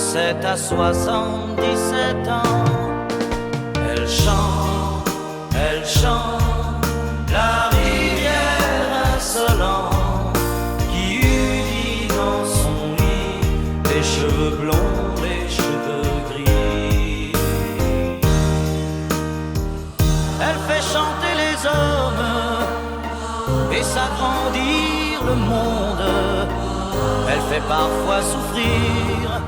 7 à 77 ans. Elle chante la rivière insolente qui unit dans son lit les cheveux blonds, les cheveux gris. Elle fait chanter les hommes et s'agrandir le monde. Elle fait parfois souffrir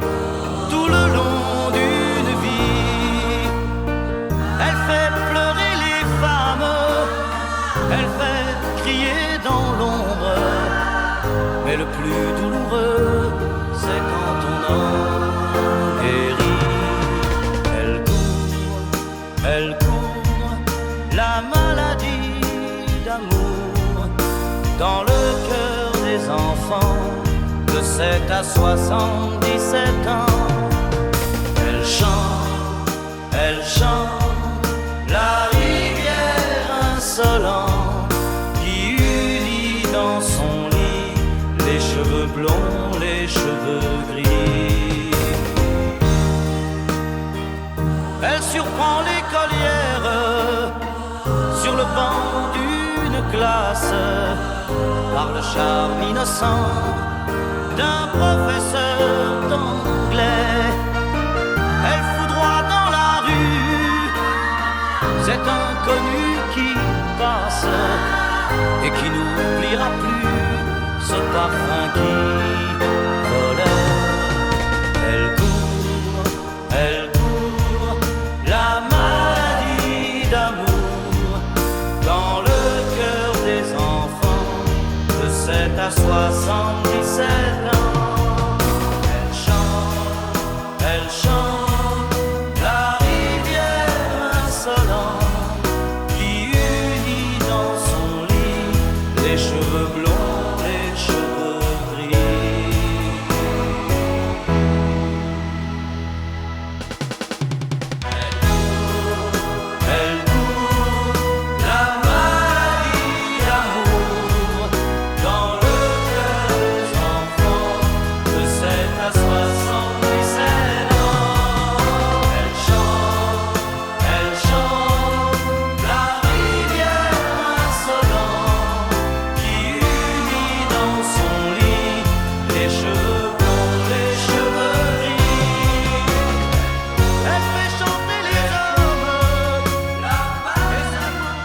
tout le long d'une vie. Elle fait pleurer les femmes, elle fait crier dans l'ombre. Mais le plus douloureux, c'est quand on en guérit. Elle court la maladie d'amour dans le cœur des enfants de 7 à 77 ans. Elle chante la rivière insolente qui unit dans son lit les cheveux blonds, les cheveux gris. Elle surprend l'écolière sur le banc d'une classe par le charme innocent d'un professeur d'anglais. Elle foudroie dans la rue cet inconnu qui passe et qui n'oubliera plus ce parfum qui volait. Elle court la maladie d'amour dans le cœur des enfants de 7 à 77 ans. Elle chante la rivière insolente qui unit dans son lit les cheveux blonds, les cheveux gris. Elle court la maladie d'amour dans le cœur des enfants de 7 à 77 ans. Elle chante la rivière insolente qui unit dans son lit les cheveux blonds, les cheveux gris. Elle fait chanter les hommes, les amants.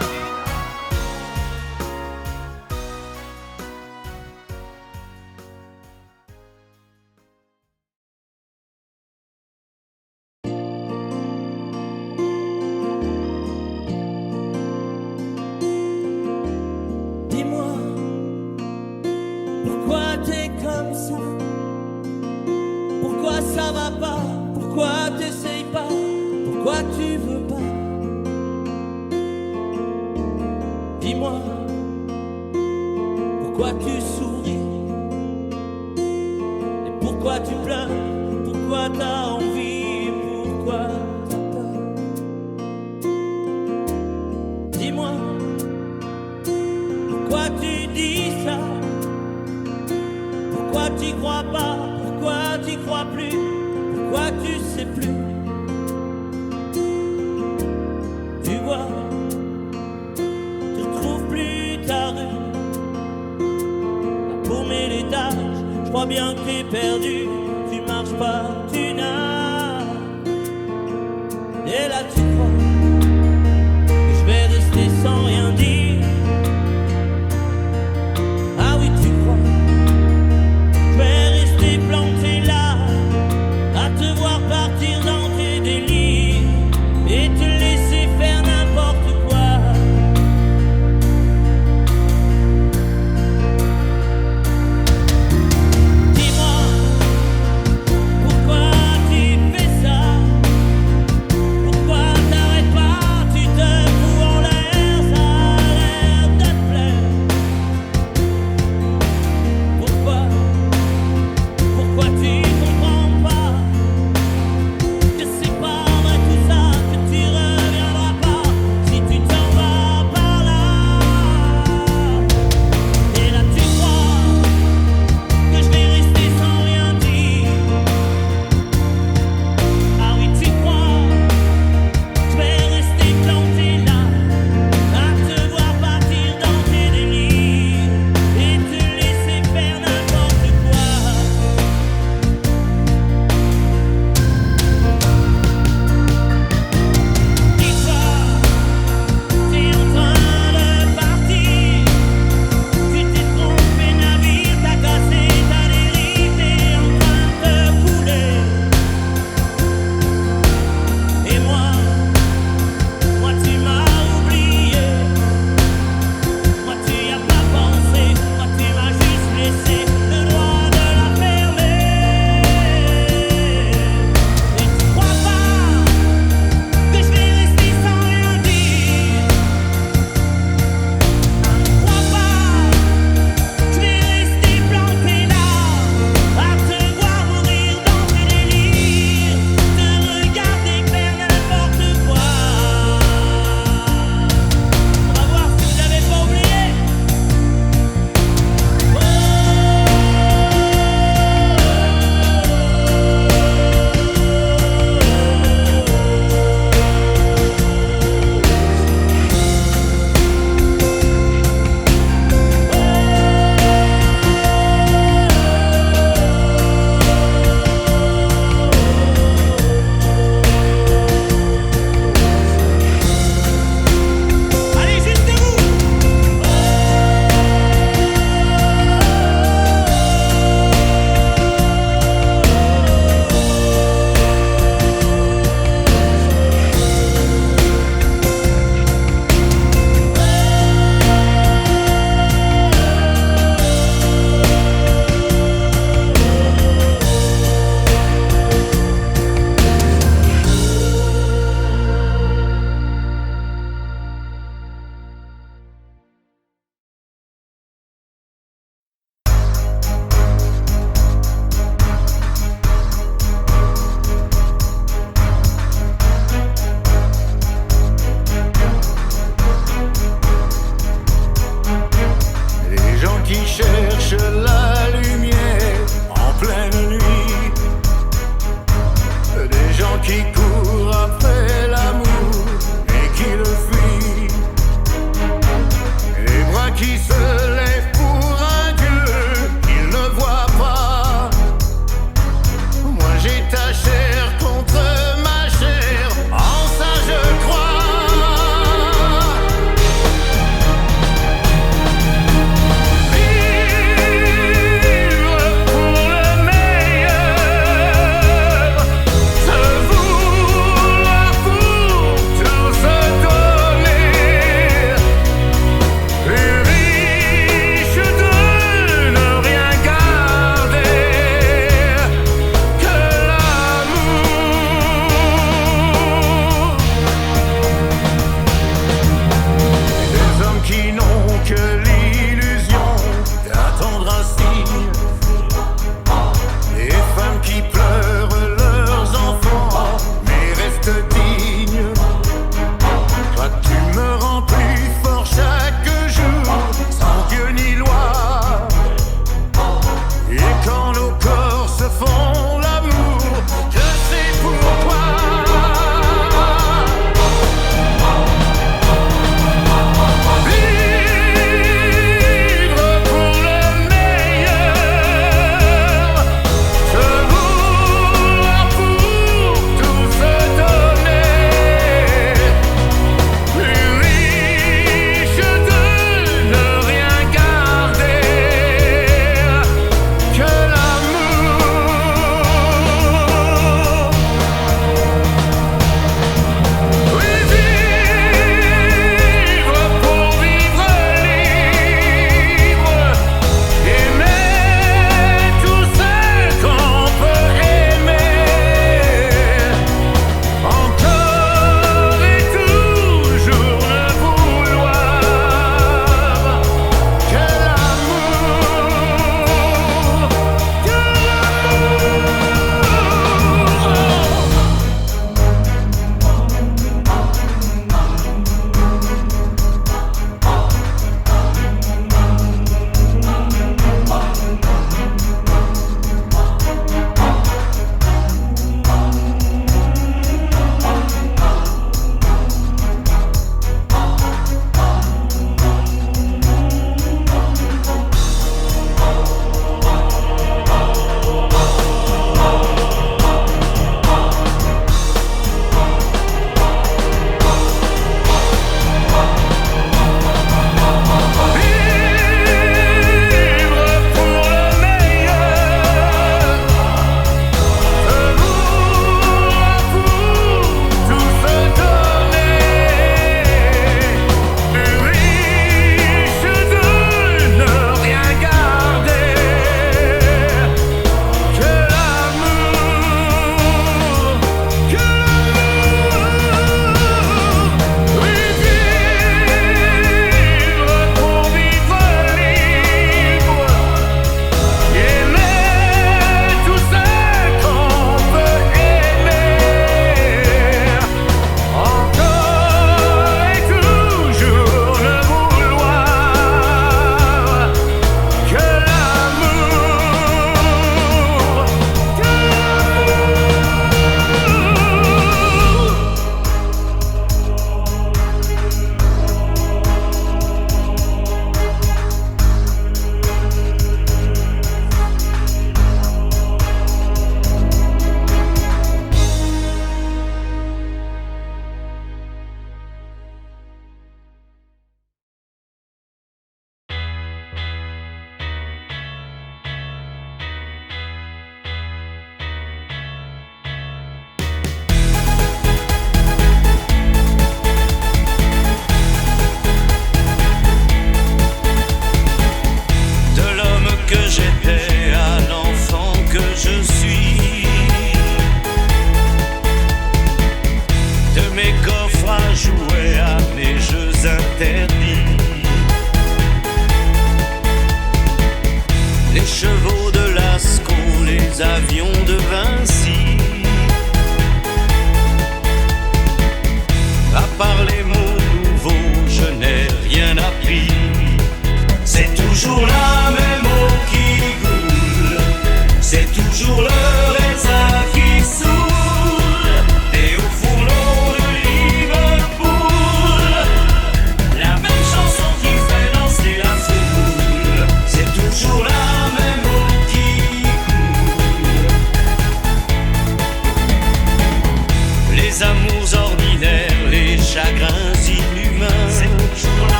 Dis-moi, pourquoi t'es comme ça? Pourquoi ça va pas? Pourquoi t'essayes pas? Pourquoi tu veux pas? Dis-moi, pourquoi tu souris? Et pourquoi tu pleures? Pourquoi t'as envie? Pourquoi t'as peur? Dis-moi, pourquoi tu dis ça? Pourquoi t'y crois pas? Pourquoi t'y crois plus? Pourquoi tu sais plus? Tu vois, tu retrouves plus ta rue. Pour mes l'étage, je crois bien que t'es perdu. Tu marches pas, tu nages. Et là tu crois que je vais rester sans rien dire. Ah oui, tu crois, je vais rester planté là, à te voir partir dans tes délires et te laisser faire n'importe quoi. Dis-moi, pourquoi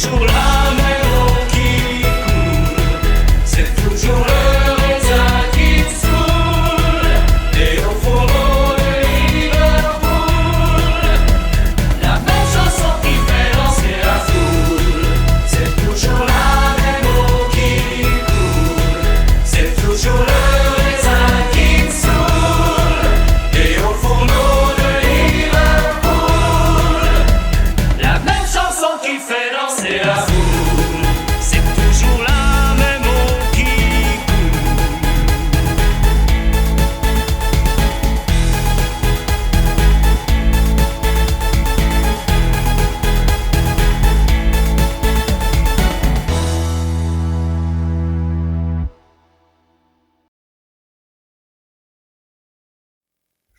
toujours la même eau qui coule, c'est toujours le raisin qui saoule. Et au fourneau de Liverpool, la même chanson qui fait danser la foule, c'est toujours la même eau qui coule, c'est toujours le raisin qui saoule. Et au fourneau de Liverpool, la même chanson qui fait danser la foule, c'est toujours la même eau qui coule.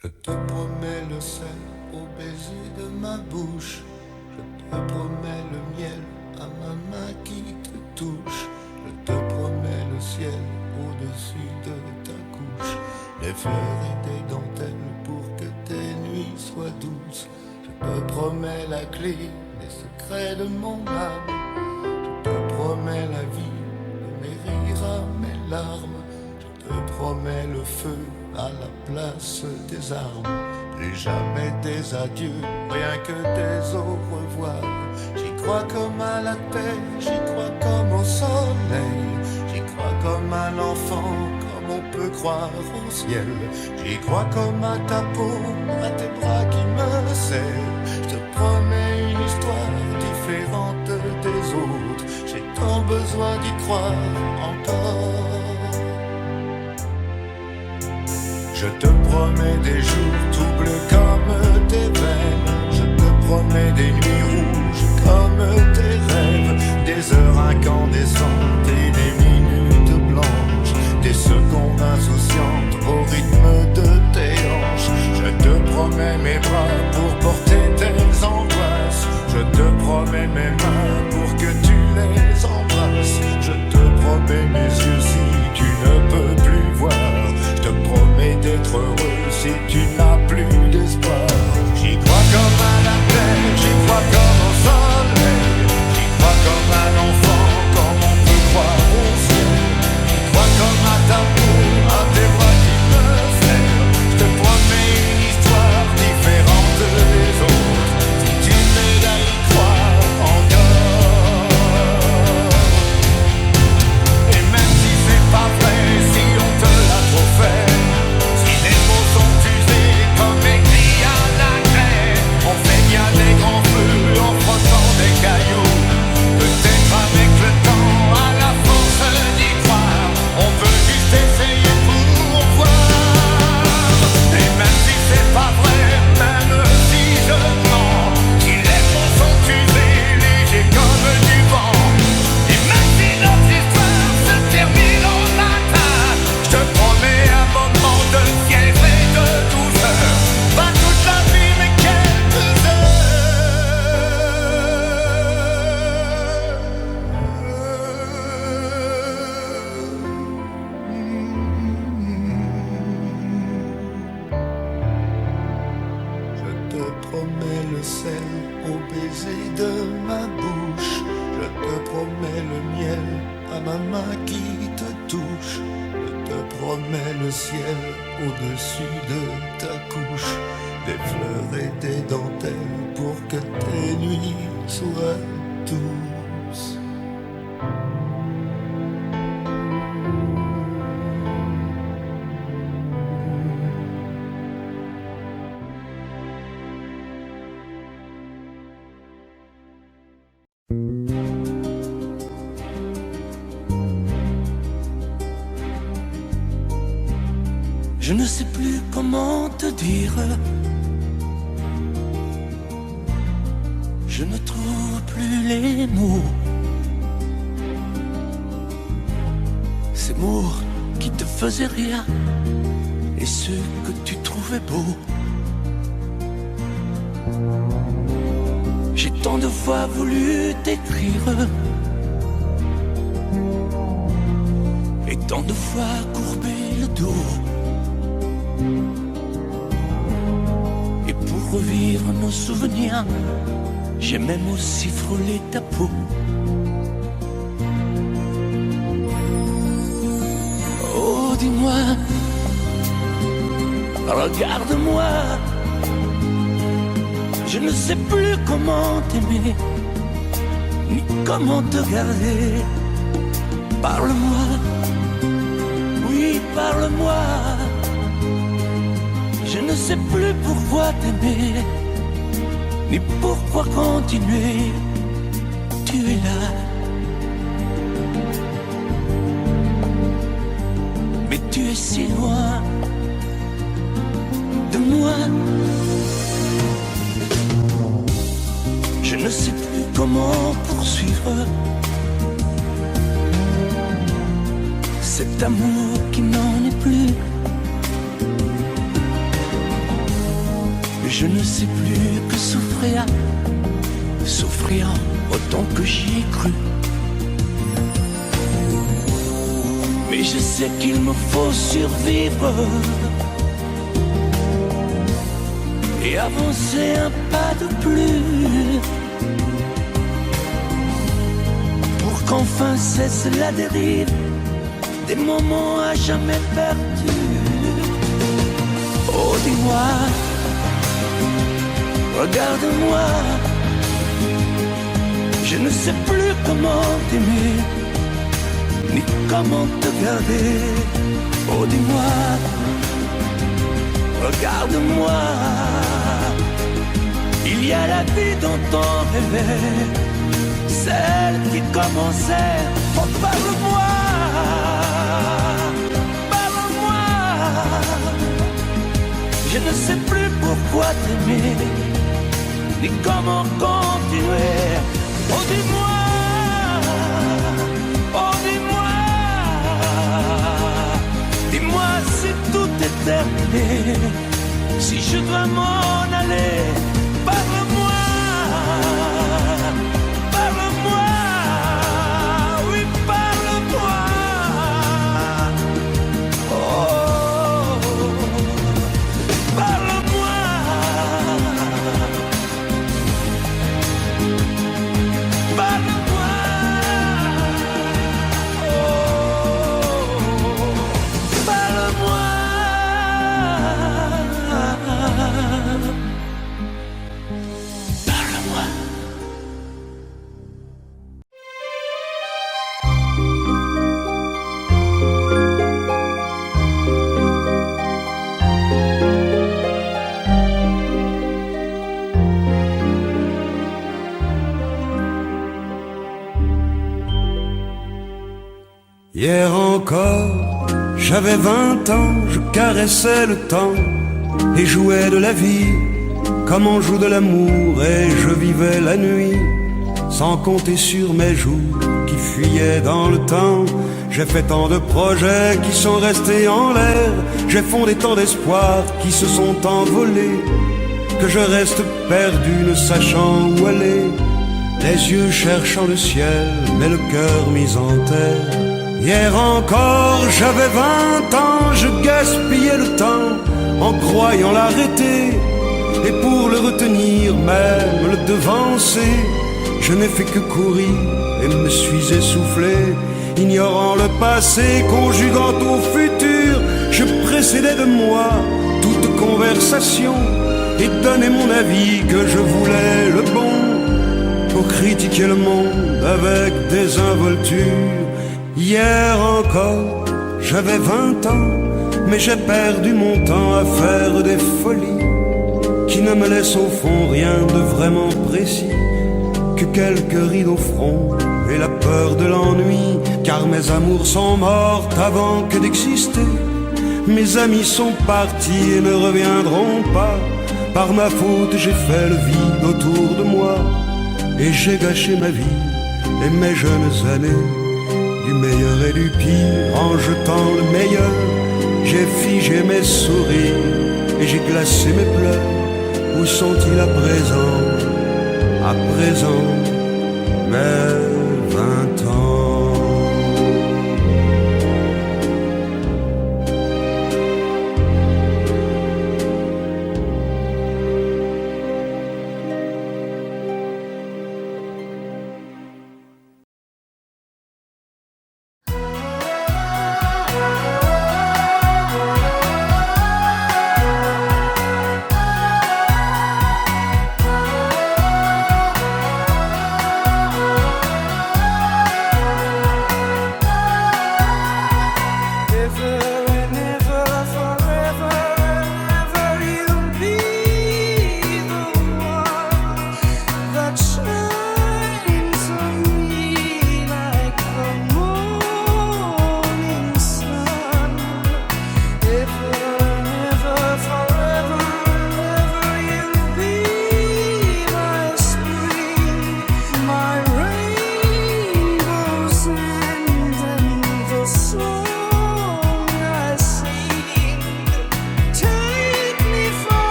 Je te promets le sel au baiser de ma bouche. Je te promets le miel à ma main qui te touche. Je te promets le ciel au-dessus de ta couche. Des fleurs et des dentelles pour que tes nuits soient douces. Je te promets la clé des secrets de mon âme. Je te promets la vie de mes rires à mes larmes. Je te promets le feu à la place des armes. Plus jamais des adieux, rien que des au revoir. J'y crois comme à la terre, j'y crois comme au soleil. J'y crois comme un enfant, comme on peut croire au ciel. J'y crois comme à ta peau, à tes bras qui me serrent. Je te promets une histoire différente des autres. J'ai tant besoin d'y croire encore. Je te promets des jours troubles comme tes veines. Je te promets des nuits rouges comme tes rêves. Des heures incandescentes et des minutes blanches. Des secondes insouciantes au rythme de tes hanches. Je te promets mes bras pour porter tes angoisses. Je te promets mes mains pour que tu les embrasses. Je te promets mes yeux si tu ne peux plus voir. Je te promets d'être heureux si tu n'as plus d'espoir. J'y crois comme à la terre, j'y crois comme au soleil. J'y crois comme un enfant, comme on peut croire au ciel. J'y crois comme à ta peau, à tes bras qui me serrent. Je te promets une histoire différente des autres. Si tu m'aides à y croire encore. Et même si c'est pas vrai, si on te l'a trop fait, si les mots sont usés comme écrits à la craie, on fait bien des grands feux en frottant des cailloux. Peut-être avec le temps, à la force d'y croire, on peut juste essayer pour voir. Et même si c'est pas vrai, même si je mens, si les mots sont usés, légers comme du vent, et même si notre histoire se termine au matin, je te promets un moment de fièvre et de douceur. Pas toute la vie mais quelques Je te promets le sel au baiser de ma bouche. Je te promets le miel à ma main qui te touche. Je te promets le ciel au-dessus de ta couche. Des fleurs et des dentelles pour que tes nuits soient douces. Je ne sais plus comment te dire. Je ne trouve plus les mots. Ces mots qui te faisaient rire et ceux que tu trouvais beaux. J'ai tant de fois voulu t'écrire et tant de fois courbé le dos. Et pour revivre nos souvenirs, J'ai même aussi frôlé ta peau. Oh, dis-moi, regarde-moi. Je ne sais plus comment t'aimer, ni comment te garder. Parle-moi, oui, parle-moi. Je ne sais plus pourquoi t'aimer, ni pourquoi continuer. Tu es là, mais tu es si loin de moi. Je ne sais plus comment poursuivre cet amour qui n'en est plus. Je ne sais plus que souffrir, souffrir autant que j'y ai cru. Mais je sais qu'il me faut survivre et avancer un pas de plus pour qu'enfin cesse la dérive des moments à jamais perdus. Oh, dis-moi, regarde-moi, je ne sais plus comment t'aimer, ni comment te garder. Oh, dis-moi, regarde-moi, il y a la vie dont on rêvait, celle qui commençait. Oh, parle-moi, parle-moi, je ne sais plus pourquoi t'aimer, ni comment continuer. Oh, dis-moi, oh, dis-moi, dis-moi si tout est terminé, si je dois m'en aller. Parle-moi, parle-moi, oui, parle-moi. Oh, parle-moi. Hier encore, j'avais 20 ans, je caressais le temps et jouais de la vie comme on joue de l'amour, et je vivais la nuit sans compter sur mes jours qui fuyaient dans le temps. J'ai fait tant de projets qui sont restés en l'air, j'ai fondé tant d'espoirs qui se sont envolés, que je reste perdu ne sachant où aller, les yeux cherchant le ciel mais le cœur mis en terre. Hier encore, j'avais 20 ans, je gaspillais le temps en croyant l'arrêter, et pour le retenir, même le devancer, je n'ai fait que courir et me suis essoufflé. Ignorant le passé, conjuguant au futur, je précédais de moi toute conversation et donnais mon avis que je voulais le bon, pour critiquer le monde avec désinvolture. Hier encore, j'avais 20 ans, mais j'ai perdu mon temps à faire des folies qui ne me laissent au fond rien de vraiment précis, que quelques rides au front et la peur de l'ennui, car mes amours sont mortes avant que d'exister. Mes amis sont partis et ne reviendront pas. Par ma faute, j'ai fait le vide autour de moi, et j'ai gâché ma vie et mes jeunes années, du meilleur et du pire, en jetant le meilleur. J'ai figé mes sourires et j'ai glacé mes pleurs. Où sont-ils à présent? À présent, mes 20 ans.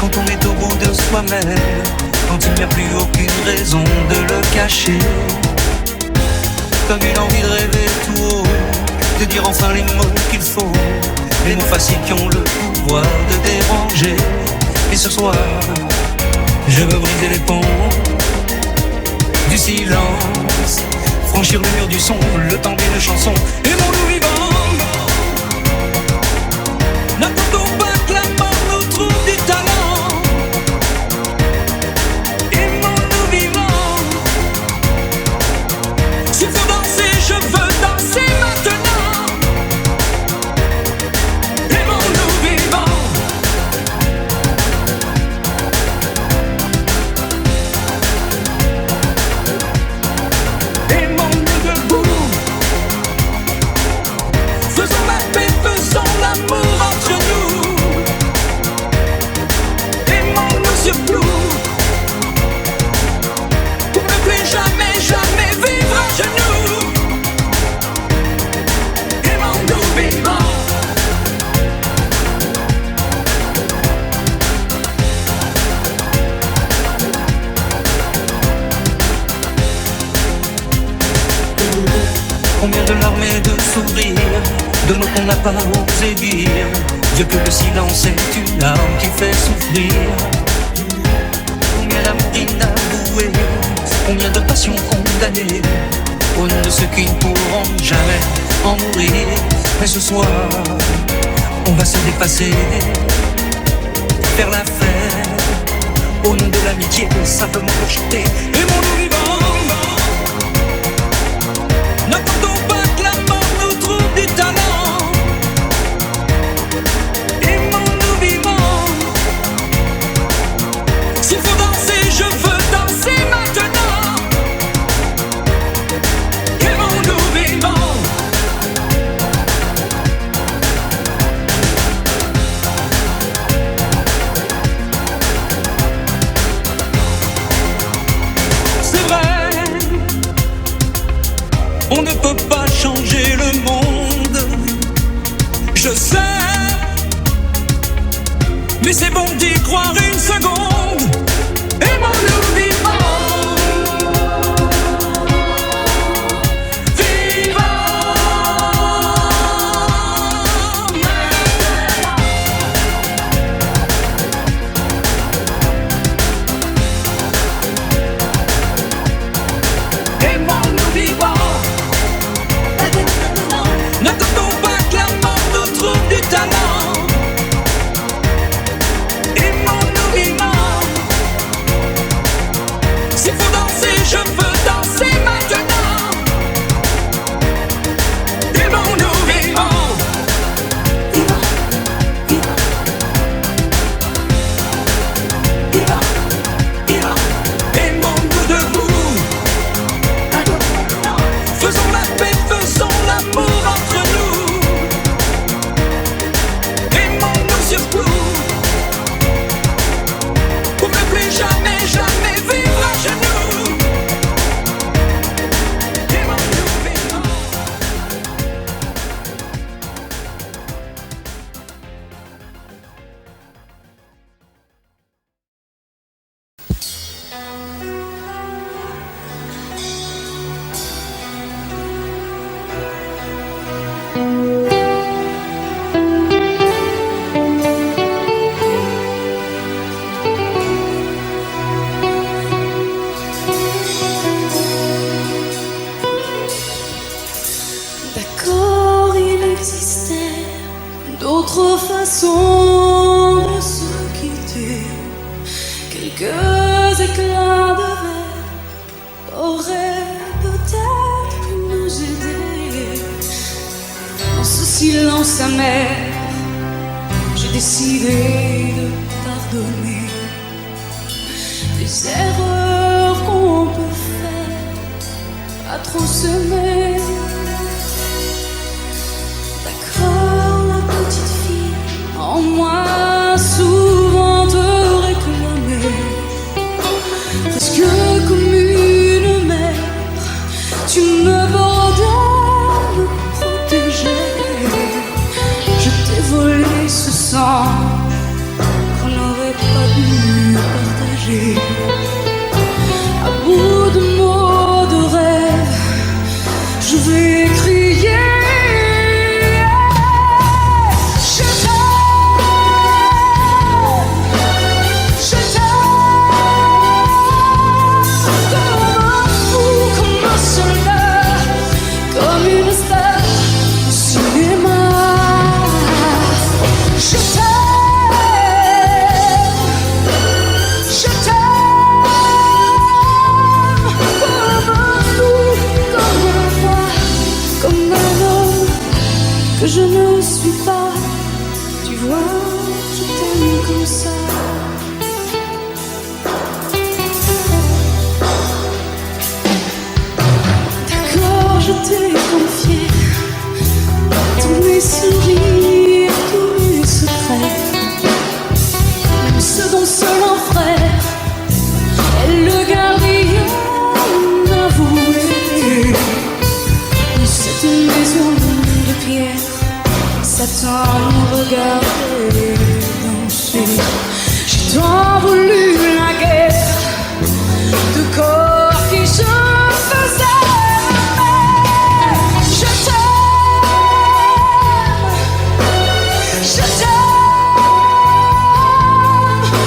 quand on est au bout de soi-même, quand il n'y a plus aucune raison de le cacher. Comme une envie de rêver tout haut, de dire enfin les mots qu'il faut, les mots faciles qui ont le pouvoir de déranger. Et ce soir, je veux briser les ponts du silence, franchir le mur du son, le temps d'une chanson. Aimons-nous vivants, n'attendons pas que la mort nous trouve du talent. Aimons-nous vivants, s'il faut danser, je veux danser maintenant. Aimons-nous vivants. Aimons-nous debout, faisons la paix, faisons l'amour entre nous. Aimons-nous surtout, pour ne plus jamais, jamais vivre à genoux. Aimons-nous vivants. Combien de larmes et de sourires, de mots qu'on n'a pas osé dire. Dieu que le silence est une arme qui fait souffrir. Combien d'amour inavoué, combien de passions condamnées, au nom de ceux qui ne pourront jamais en mourir. Mais ce soir, on va se dépasser, faire la fête, au nom de l'amitié, simplement pour chanter. Aimons-nous vivants. N'attendons pas que la mort nous trouve du talent. Aimons-nous vivants. S'il faut danser, je veux danser maintenant. Aimons-nous vivants. C'est vrai, on ne peut pas changer le monde, je sais, mais c'est bon d'y croire une seconde. Aimons-nous vivants. Aimons-nous vivants. N'attendons pas que la mort nous trouve du talent. Aimons-nous vivants. S'il faut danser, je veux danser maintenant. Aimons-nous vivants. Aimons-nous debout, faisons la paix, faisons l'amour entre nous. Aimons-nous surtout, pour ne plus jamais, jamais vivre à genoux. Aimons-nous vivants. D'accord, il existait d'autres façons de se quitter. Quelques éclats de verre auraient peut-être pu nous aider. Dans ce silence amer, j'ai décidé de pardonner des erreurs qu'on peut faire à trop s'aimer. D'accord, la petite fille en moi souvent te réclamait, presque comme une mère, tu me bordais, me protégeais. Je t'ai volé ce sang seul en frère est le gardien avoué de cette maison de pierre. Satan nous regardait danser. J'ai tant voulu la guerre de corps qui se faisaient. Je t'aime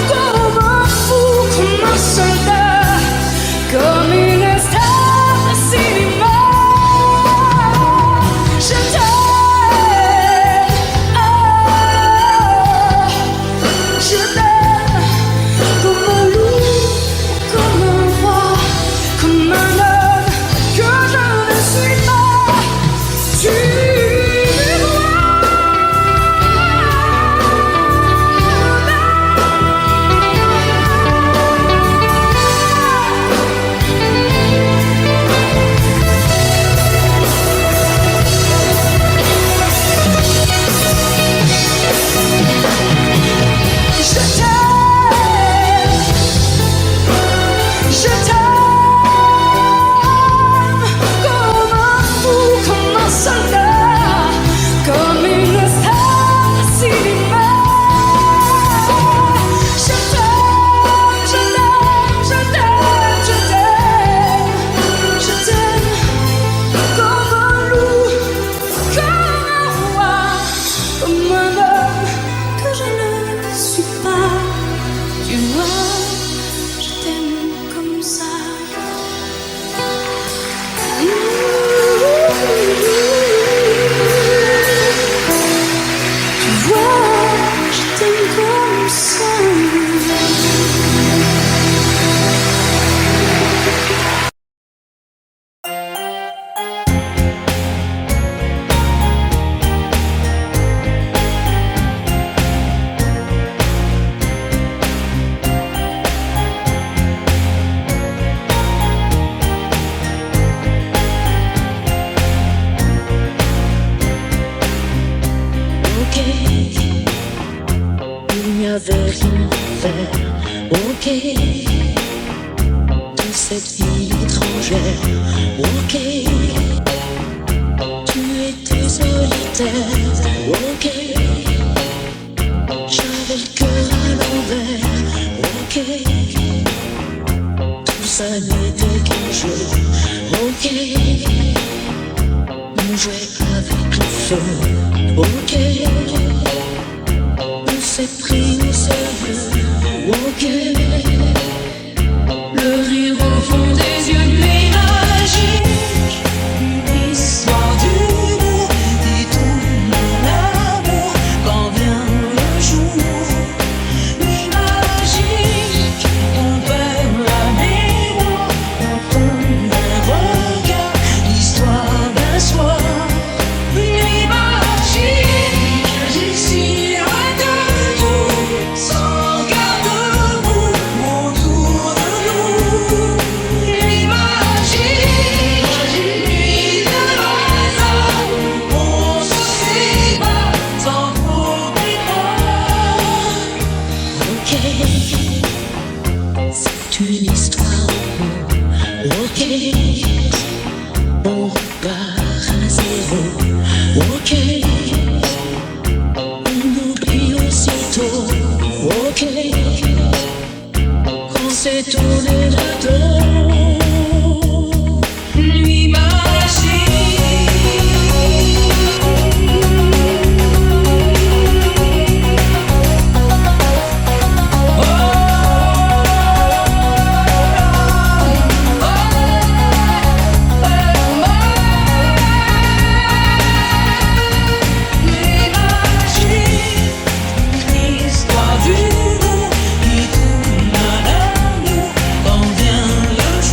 comme un fou, comme un soldat, comme une star de cinéma. Je t'aime, je t'aime comme un loup, comme un roi, comme un homme que je ne suis pas. Tu je t'aime comme un fou, comme un soldat, comme une star de cinéma. Je t'aime, je t'aime, je t'aime, je t'aime, je t'aime comme un loup, comme un roi, comme un homme que je ne suis pas. Tu vois, je t'aime comme ça. Tu vois, je t'aime comme ça. Ok, il n'y avait rien à faire. Ok, de cette vie étrangère. Ok, tu étais solitaire. Ok, j'avais le cœur à l'envers. Ok, tout ça n'était qu'un jeu. Ok, on jouait avec le feu. Ok, on s'est pris au sérieux. Ok, le rire au fond des yeux nuit magique. Une histoire d'humour et tout mon amour quand vient le jour. Nuit magique, on perd la mémoire, on tombe d'un regard, l'histoire d'un soir. Nuit magique, j'excite de tout, sans garde-boue, autour de nous. Nuit magique, nuit de hasard, on se sépare sans trop d'efforts. Ok, c'est une histoire d'amour. Ok, on repart à zéro. Ok, on oublie aussitôt. Ok, quand c'est tourné le dos. Nuit histoire d'humour qui tourne à l'amour quand vient le jour.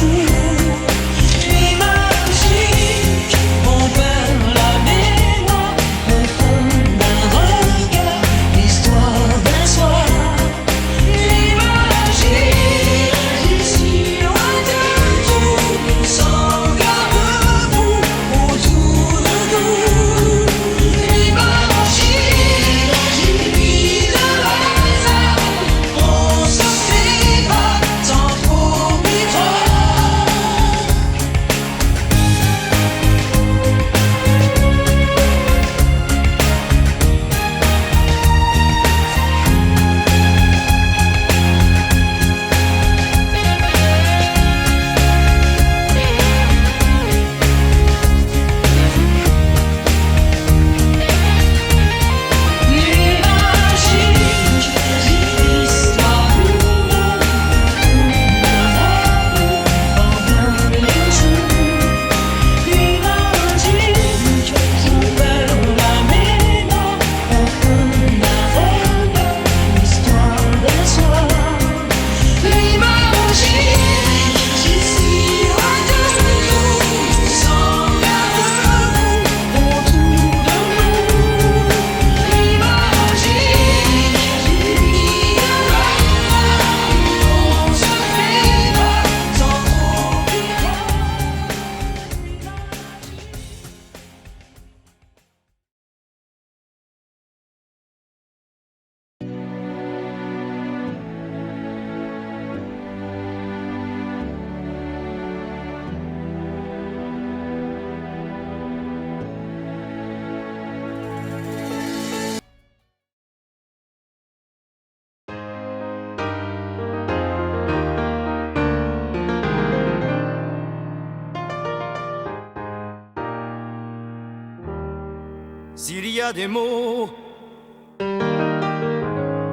il y a des mots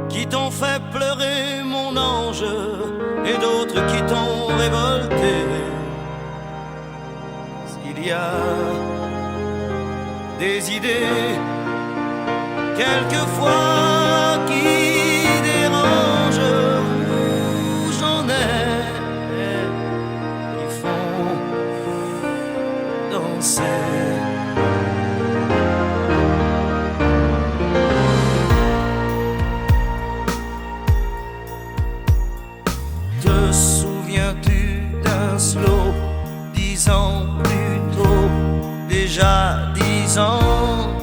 qui t'ont fait pleurer, mon ange, et d'autres qui t'ont révolté. S'il y a des idées, quelquefois qui dérangent, où j'en ai, qui font danser. Te souviens-tu d'un slow 10 ans plus tôt, déjà 10 ans?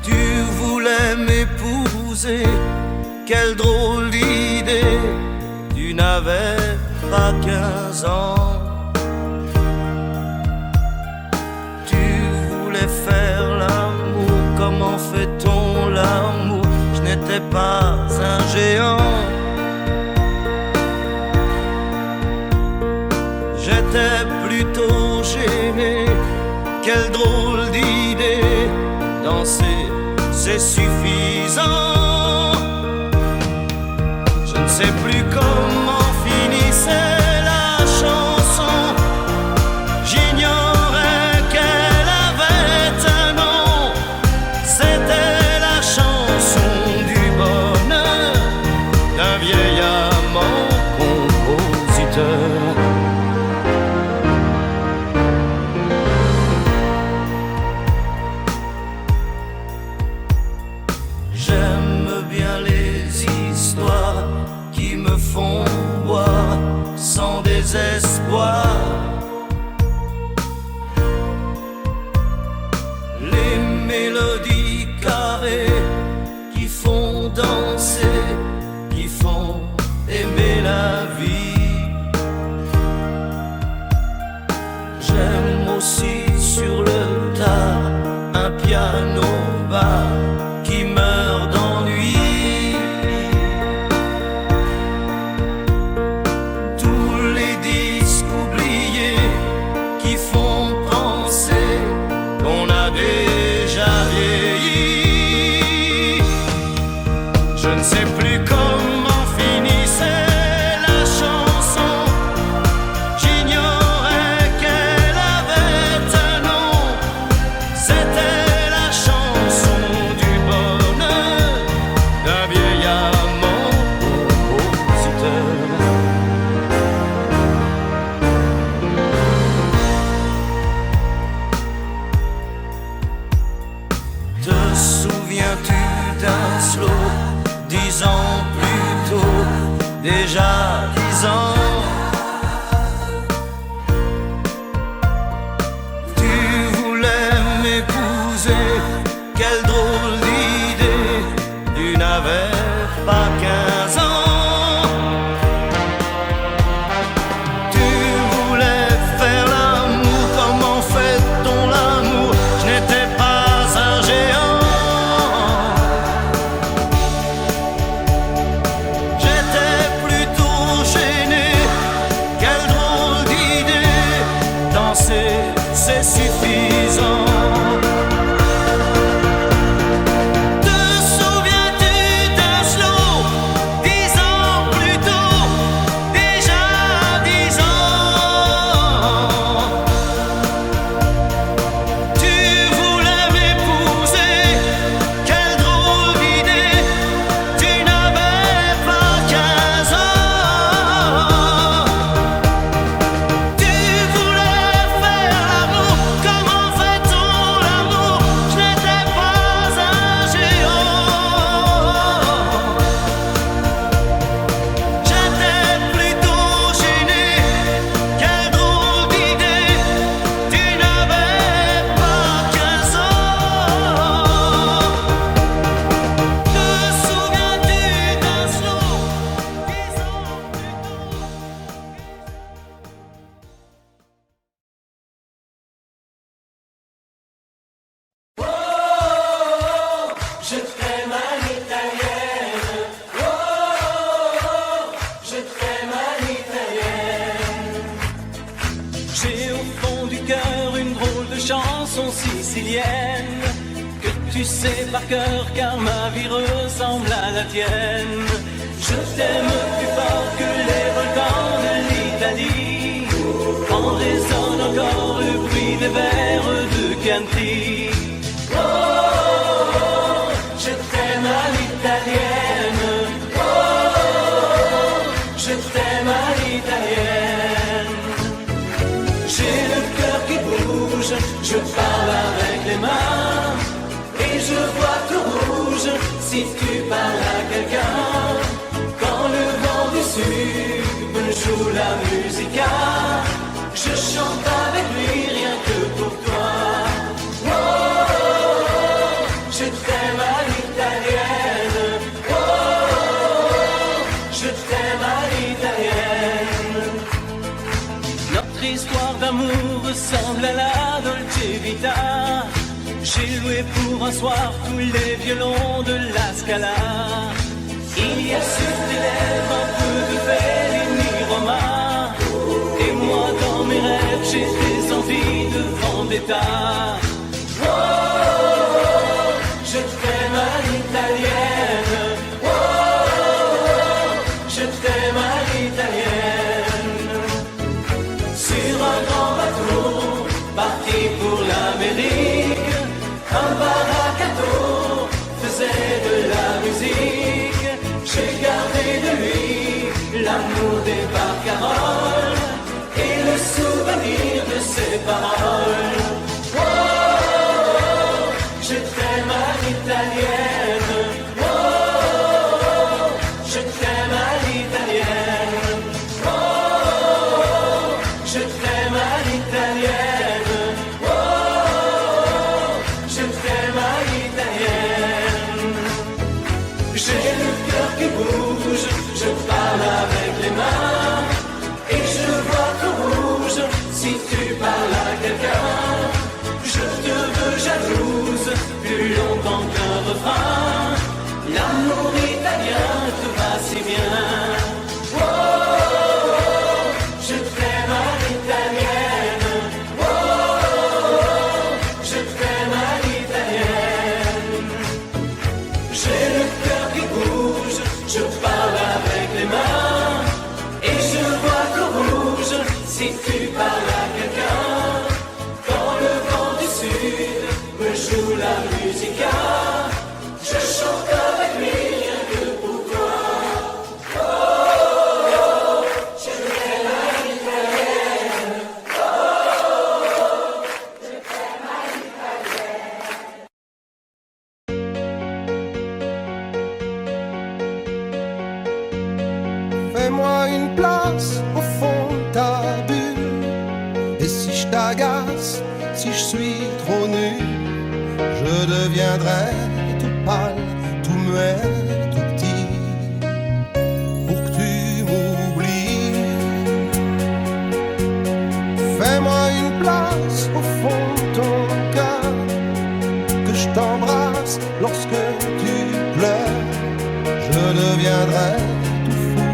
Tu voulais m'épouser, quelle drôle d'idée, tu n'avais pas 15 ans. Tu voulais faire l'amour, comment fait-on l'amour? Je n'étais pas un géant. J'étais plutôt gêné, quelle drôle d'idée, danser c'est suffisant. Je ne sais plus comment finissait la chanson, j'ignorais qu'elle avait un nom. C'était la chanson du bonheur d'un vieil amant compositeur. J'aime bien les histoires qui me font boire sans désespoir. Les mélodies carrées qui font danser, qui font aimer la vie. J'aime aussi sur le tard un piano bas qui meurt d'ennui. Tous les disques oubliés qui font penser qu'on a déjà vieilli. Je ne sais plus comment finissait la chanson, j'ignorais qu'elle avait un nom. C'était la chanson du bonheur d'un vieil amant compositeur. Te souviens-tu d'un slow 10 ans plus tôt, déjà 10 ans? Tu voulais m'épouser, quelle drôle d'idée, tu n'avais pas 15 ans. Tu voulais faire l'amour, comment fait-on l'amour? Je n'étais pas un géant. J'étais plutôt gêné, sais par cœur car ma vie ressemble à la tienne. Je t'aime plus fort que les volcans de l'Italie. Quand résonne encore le bruit des vers de Chianti. Oh, je t'aime à l'italienne. Oh, je t'aime à l'italienne. J'ai le cœur qui bouge, je parle avec les mains. Et je vois tout rouge si tu parles à quelqu'un. Quand le vent du sud me joue la musica, je chante avec lui rien que pour toi. Oh, je t'aime à l'italienne. Oh, je t'aime à l'italienne. Notre histoire d'amour ressemble à la Dolce Vita. J'ai loué pour un soir tous les violons de la Scala. Il y a sur tes lèvres un peu de Fellini Roma. Et moi dans mes rêves j'ai des envies de vendetta. Oh, je t'aime à l'italienne. Oh, je t'aime à l'italienne. Sur un grand bateau parti pour l'Amérique, un baracato faisait de la musique. J'ai gardé de lui l'amour des barcaroles et le souvenir de ses paroles. Oh, je t'aime à l'italienne. Oh, je t'aime à l'italienne. Oh, je t'aime à l'italienne. Oh, je t'aime à l'italienne. J'ai le cœur qui bouge, je parle avec les mains. Et je vois tout rouge si tu parles à quelqu'un. Je te veux jalouse plus longtemps qu'un refrain. L'amour italien te va si bien. Oh, je t'aime à l'italienne. Oh, je t'aime à l'italienne. J'ai le cœur qui bouge, je parle avec les mains. Et je vois tout rouge si tu parles à quelqu'un. Quand le vent du sud me joue la musica, je chante avec lui rien que pour toi. Oh, je t'aime à l'italienne. Oh, je t'aime à l'italienne. Fais-moi une place au fond de ta bulle. Et si je t'agace, si je suis trop nu, je deviendrai tout pâle, tout muet, tout petit, pour que tu m'oublies. Fais-moi une place au fond de ton cœur, que je t'embrasse lorsque tu pleures. Je deviendrai tout fou,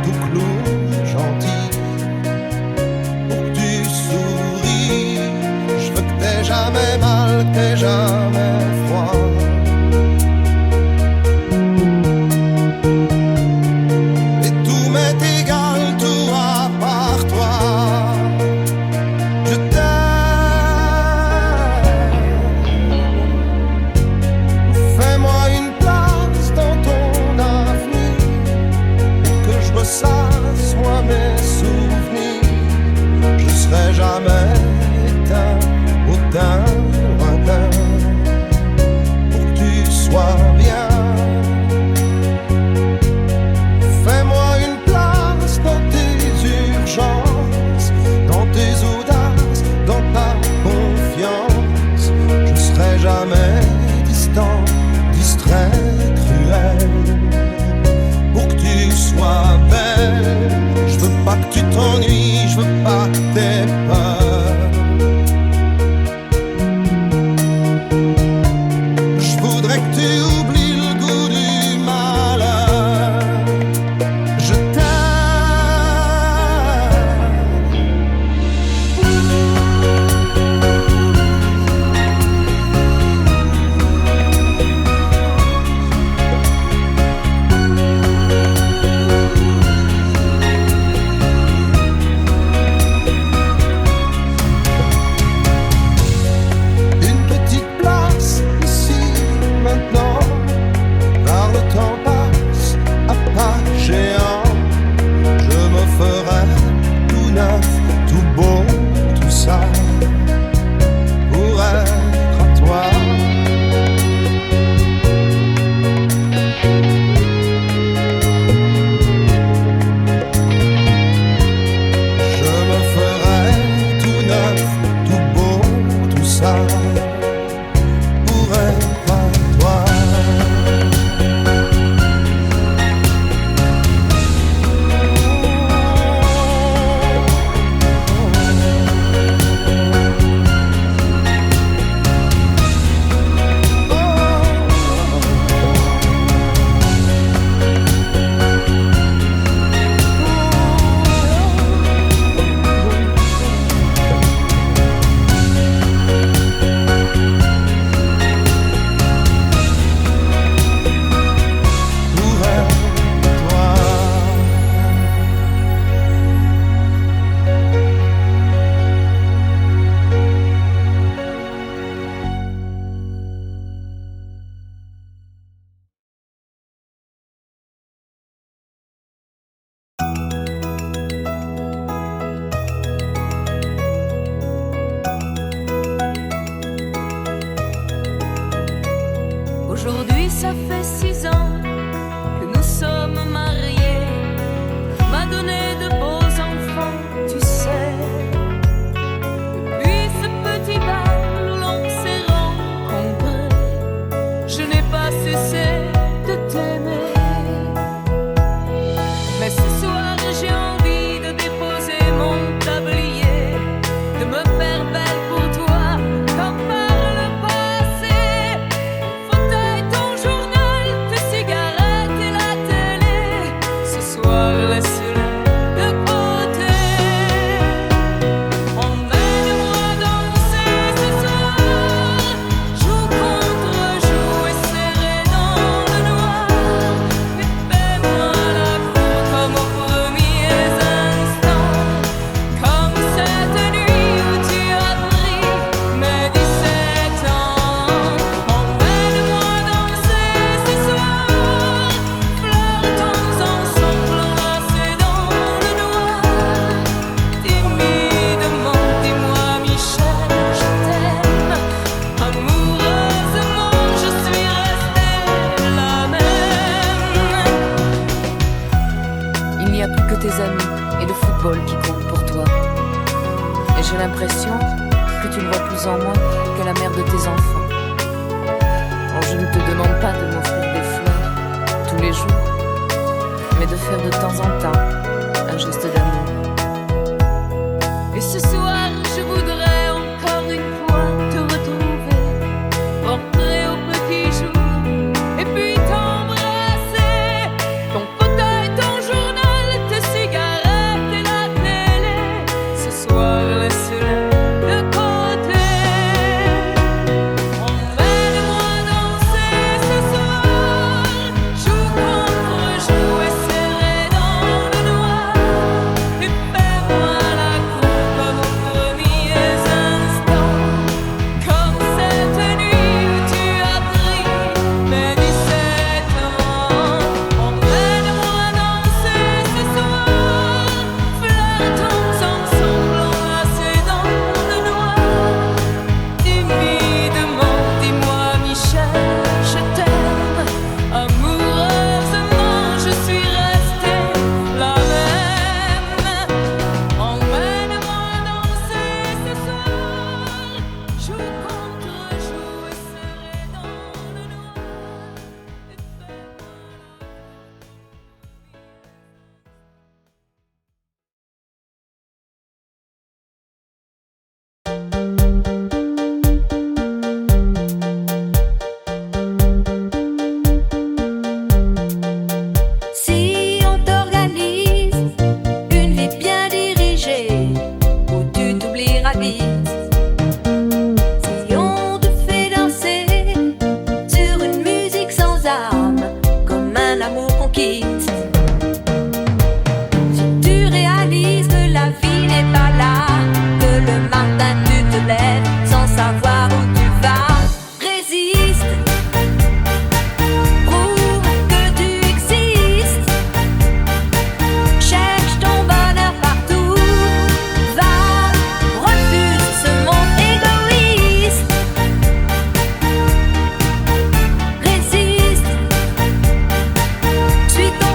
tout clown, gentil, pour que tu souris. Je veux que t'aies jamais mal, que t'aies jamais froid. Et tout m'est égal, tout à part toi. Je t'aime. Fais-moi une place dans ton avenir. football qui compte pour toi. Et j'ai l'impression que tu ne vois plus en moi que la mère de tes enfants. Alors je ne te demande pas de m'offrir des fleurs tous les jours, mais de faire de temps en temps un geste d'amour. Et ce soir, je voudrais encore une fois te retrouver, rentrer au petit jour, et puis t'embrasser. Ton fauteuil, ton journal, tes cigarettes et la télé. Ce soir, laisse-les de côté. Emmène-moi danser ce soir, joue contre joue et serré dans le noir. Et fais-moi la cour comme aux premiers instants, comme cette nuit où tu as pris mes 17 ans. Emmène-moi danser ce soir, flirtons ensemble enlacés dans le noir. Timidement, dis-moi Michel, je t'aime. Amoureusement, je suis restée la même. Emmène-moi danser ce soir, joue contre joue et serré dans le noir. Et fais-moi Si on t'organise une vie bien dirigée, où tu t'oublieras vite. Si on te fait danser sur une musique sans âme, comme un amour qu'on quitte. Si tu réalises que la vie n'est pas là, que le matin tu te lèves sans savoir où tu vas, résiste. Prouve que tu existes. Cherche ton bonheur partout. Va, refuse ce monde égoïste. Résiste. Suis ton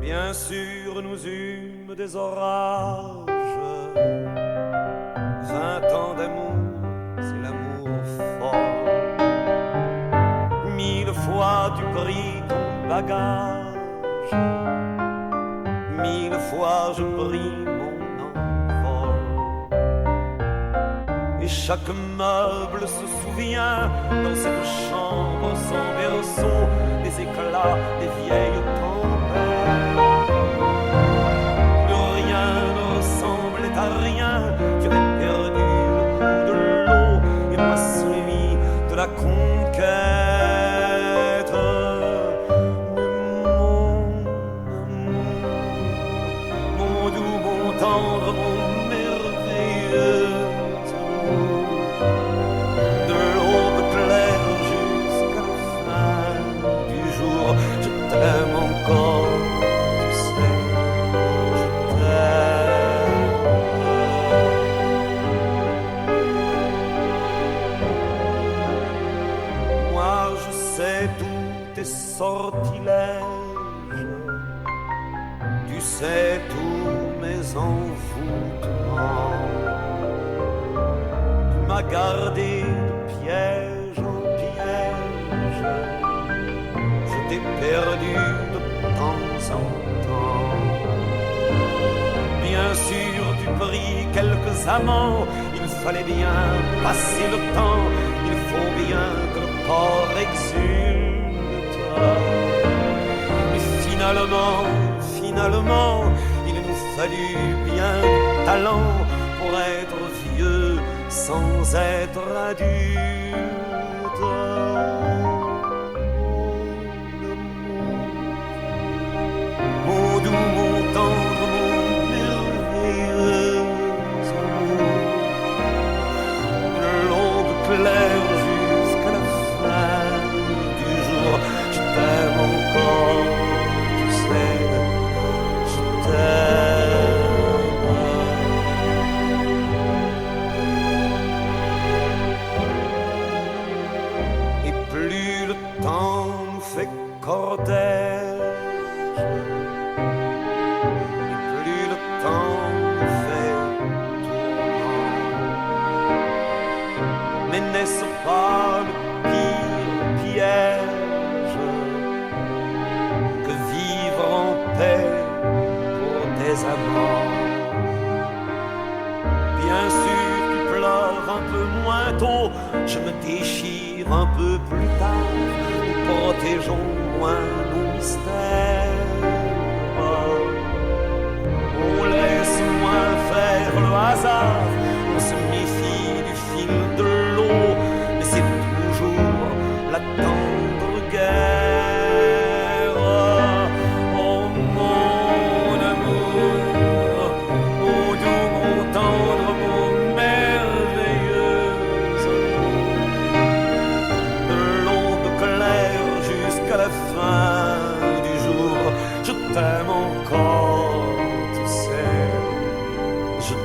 Bien sûr, nous eûmes des orages. 20 ans d'amour, c'est l'amour fort. 1000 fois tu pris ton bagage. 1000 fois je pris mon envol. Et chaque meuble se souvient dans cette chambre sans berceau des éclats des vieilles tempêtes. Plus rien ne ressemblait à rien. Tu avais perdu le goût de l'eau et moi celui de la conquête. Mon doux, mon tendre, mon merveilleux amour. De l'aube claire jusqu'à la fin du jour, je t'aime encore, tu sais, je t'aime. Moi je sais tous tes sortilèges, tu sais tous mes envoûtements. Tu m'as gardé de piège en piège, je t'ai perdu de temps en temps. Bien sûr tu pris quelques amants, il fallait bien passer le temps, il faut bien que le corps exulte. Mais finalement, il nous fallut bien du talent pour être vieux sans être adulte. Mon doux, mon tendre, mon merveilleux amour. De l'aube claire jusqu'à la fin du jour, je t'aime encore, tu sais, je t'aime. Et plus le temps nous fait cortège, et plus le temps nous fait tourment. Mais n'est-ce pas le pire piège que vivre en paix pour des amants? Bien sûr tu pleures un peu moins tôt, je me déchire un peu plus tard. Nous protégeons moins nos mystères. On laisse moins faire le hasard, on se méfie du fil de l'eau, mais c'est toujours la tendre guerre. Oh mon amour, mon doux, mon tendre, mon merveilleux amour. De l'aube claire jusqu'à la fin du jour, je t'aime encore, tu sais, je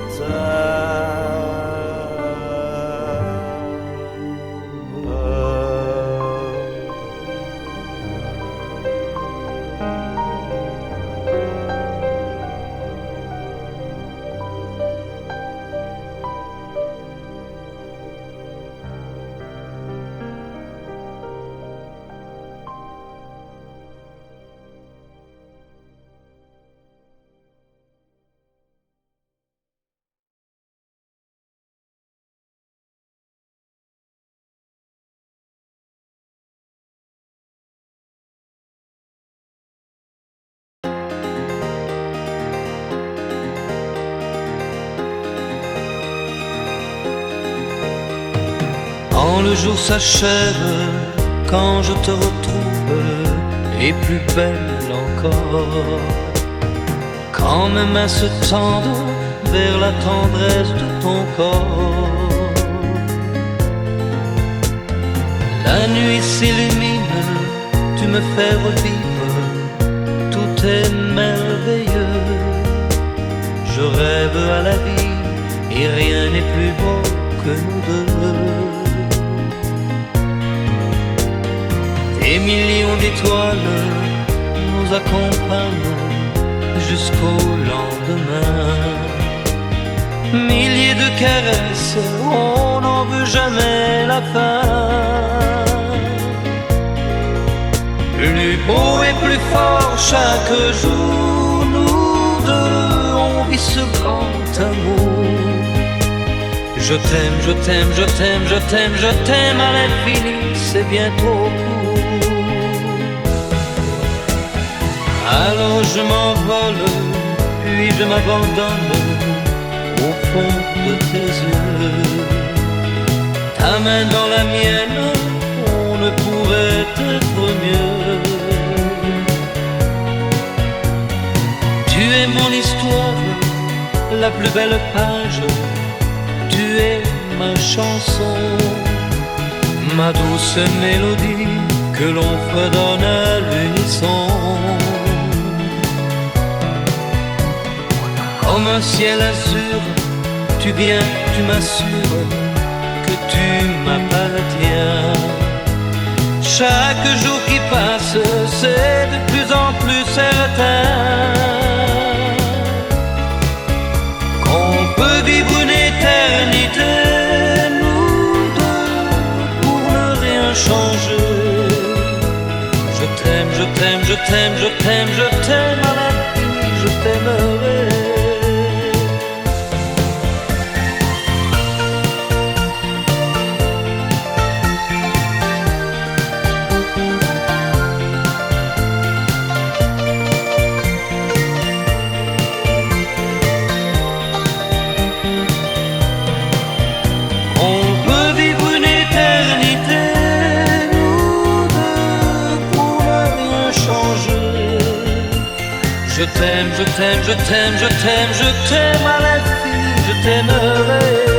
Quand le jour s'achève, quand je te retrouve, et plus belle encore, quand mes mains se tendent vers la tendresse de ton corps, la nuit s'illumine, tu me fais revivre, tout est merveilleux. Je rêve à la vie et rien n'est plus beau que nous deux. Des millions d'étoiles nous accompagnent jusqu'au lendemain. Milliers de caresses, on n'en veut jamais la fin. Plus beau et plus fort chaque jour, nous deux, on vit ce grand amour. Je t'aime, je t'aime, je t'aime, je t'aime, je t'aime à l'infini, c'est bien trop court. Alors je m'envole, puis je m'abandonne au fond de tes yeux. Ta main dans la mienne, on ne pourrait être mieux. Tu es mon histoire, la plus belle page. Tu es ma chanson, ma douce mélodie que l'on fredonne à l'unisson. Comme un ciel azur, tu viens, tu m'assures que tu m'appartiens. Chaque jour qui passe, c'est de plus en plus certain qu'on peut vivre une éternité, nous deux, pour ne rien changer. Je t'aime, je t'aime, je t'aime, je t'aime, je t'aime à l'infini, je t'aimerai. Je t'aime, je t'aime, je t'aime, je t'aime, je t'aime à l'infini, je t'aimerai.